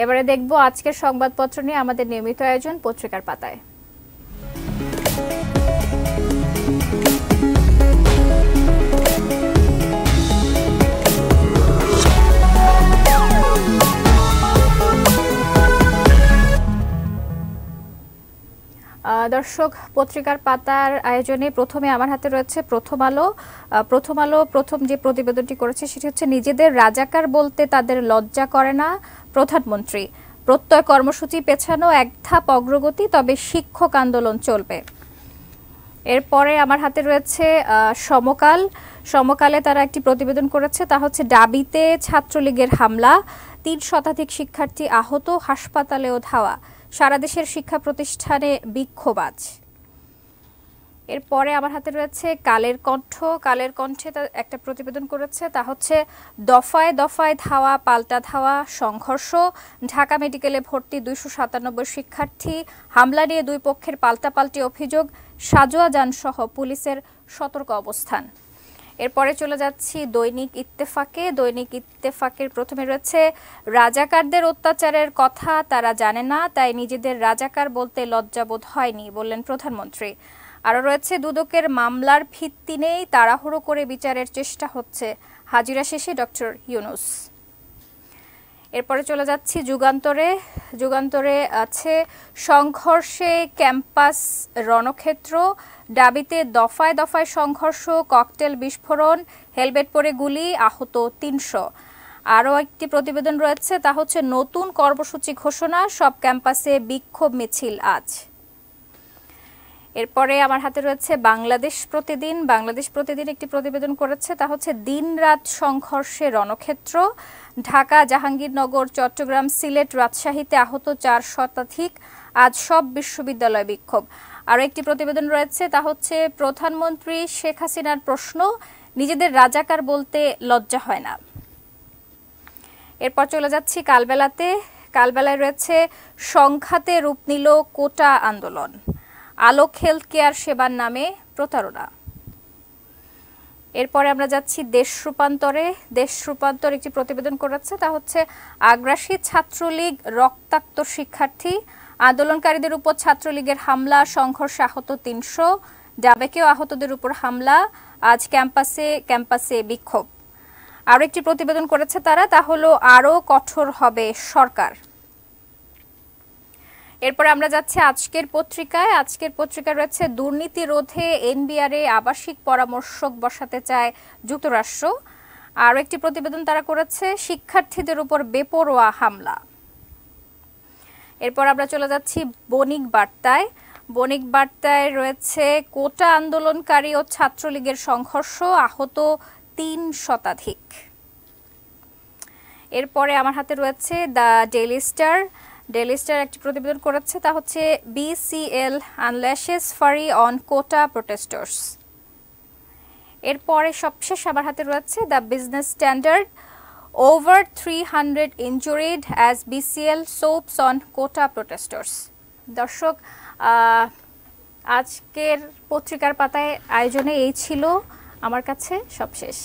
এবারে দেখব আজকের সংবাদপত্র নিয়ে আমাদের নিয়মিত আয়োজন পত্রিকার পাতায়। দর্শক, পত্রিকার পাতার আয়োজনে প্রথমে আমার হাতে রয়েছে প্রথম আলো। প্রথম যে প্রতিবেদনটি করেছে সেটি হচ্ছে নিজেদের রাজাকার বলতে তাদের লজ্জা করে না প্রধানমন্ত্রী, প্রত্যয় কর্মসূচি পেছানো এক ধাপ অগ্রগতি, তবে শিক্ষক আন্দোলন চলবে। এরপরে আমার হাতে রয়েছে সমকালে তারা একটি প্রতিবেদন করেছে, তা হচ্ছে ডাবিতে ছাত্রলীগের হামলা, ৩ শতাধিক শিক্ষার্থী আহত, হাসপাতালেও ধাওয়া, সারা দেশের শিক্ষা প্রতিষ্ঠানে বিক্ষোভ আজ। এরপরে আমার হাতে রয়েছে কালের কণ্ঠে একটা প্রতিবেদন করেছে, তা হচ্ছে দফায় দফায় ধাওয়া, পাল্টা ধাওয়া, সংঘর্ষ, ঢাকা মেডিকেলে ভর্তি 297 শিক্ষার্থী, হামলা নিয়ে দুই পক্ষের পাল্টাপাল্টি অভিযোগ, সাজোয়া যান সহ পুলিশের সতর্ক অবস্থান। এরপরে চলে যাচ্ছি দৈনিক ইত্তেফাকের প্রথমে রয়েছে রাজাকারদের অত্যাচারের কথা তারা জানে না, তাই নিজেদের রাজাকার বলতে লজ্জাবোধ হয়নি, বললেন প্রধানমন্ত্রী। আরও রয়েছে দুদকের মামলার ভিত্তি নেই, তাড়াহুড়ো করে বিচারের চেষ্টা হচ্ছে, হাজিরা শেষে ডক্টর ইউনূস। এরপরে চলে যাচ্ছি যুগান্তরে আছে সংঘর্ষে ক্যাম্পাস রণক্ষেত্র, ডাবিতে দফায় দফায় সংঘর্ষ, ককটেল বিস্ফোরণ, হেলমেট পরে গুলি, আহত 300। আরও একটি প্রতিবেদন রয়েছে, তা হচ্ছে নতুন কর্মসূচি ঘোষণা, সব ক্যাম্পাসে বিক্ষোভ মিছিল আজ। এরপরে আমার হাতে রয়েছে বাংলাদেশ প্রতিদিন একটি প্রতিবেদন করেছে, তা হচ্ছে দিনরাত সংঘর্ষে রণক্ষেত্র, ঢাকা, জাহাঙ্গীরনগর, চট্টগ্রাম, সিলেট, রাজশাহীতে আহত 4 শতাধিক, আজ সব বিশ্ববিদ্যালয় বিক্ষোভ। আরও একটি প্রতিবেদন রয়েছে, তা হচ্ছে প্রধানমন্ত্রী শেখ হাসিনার প্রশ্ন, নিজেদের রাজাকার বলতে লজ্জা হয় না। এরপর চলে যাচ্ছি কালবেলায় রয়েছে সংঘাতে রূপ নিল কোটা আন্দোলন, আলোক হেলথ কেয়ার সেবার নামে প্রতারণা। এরপরে আমরা যাচ্ছি দেশ রূপান্তর একটি প্রতিবেদন করেছে, তা হচ্ছে আগ্রাসী ছাত্রলীগ, রক্তাক্ত শিক্ষার্থী, আন্দোলনকারীদের উপর ছাত্রলীগের হামলা, সংঘর্ষে আহত 300, ডাবেকেও আহতদের উপর হামলা, আজ ক্যাম্পাসে বিক্ষোভ। আরও একটি প্রতিবেদন করেছে তারা, তা হলো আরও কঠোর হবে সরকার। এরপর আমরা যাচ্ছি আজকের পত্রিকায় রয়েছে দুর্নীতি রোধে এনবিআরে আবাসিক পরামর্শক বসাতে চায় যুক্তরাষ্ট্র। আরও একটি প্রতিবেদন তারা করেছে শিক্ষার্থীদের উপর বেপরোয়া হামলা। এরপর আমরা চলে যাচ্ছি বণিক বার্তায় রয়েছে কোটা আন্দোলনকারী ও ছাত্রলীগের সংঘর্ষ, আহত 3 শতাধিক। এরপরে আমার হাতে রয়েছে দ্য ডেইলি স্টার একটি প্রতিবেদন করেছে, তা হচ্ছে BCL unleashes fury on quota protesters. এরপরে সবশেষ আমার হাতে রয়েছে the Business Standard, over 300 injured as BCL swoops on quota protesters. দর্শক, আজকের পত্রিকার পাতায় আয়োজনে এই ছিল আমার কাছে সবশেষ।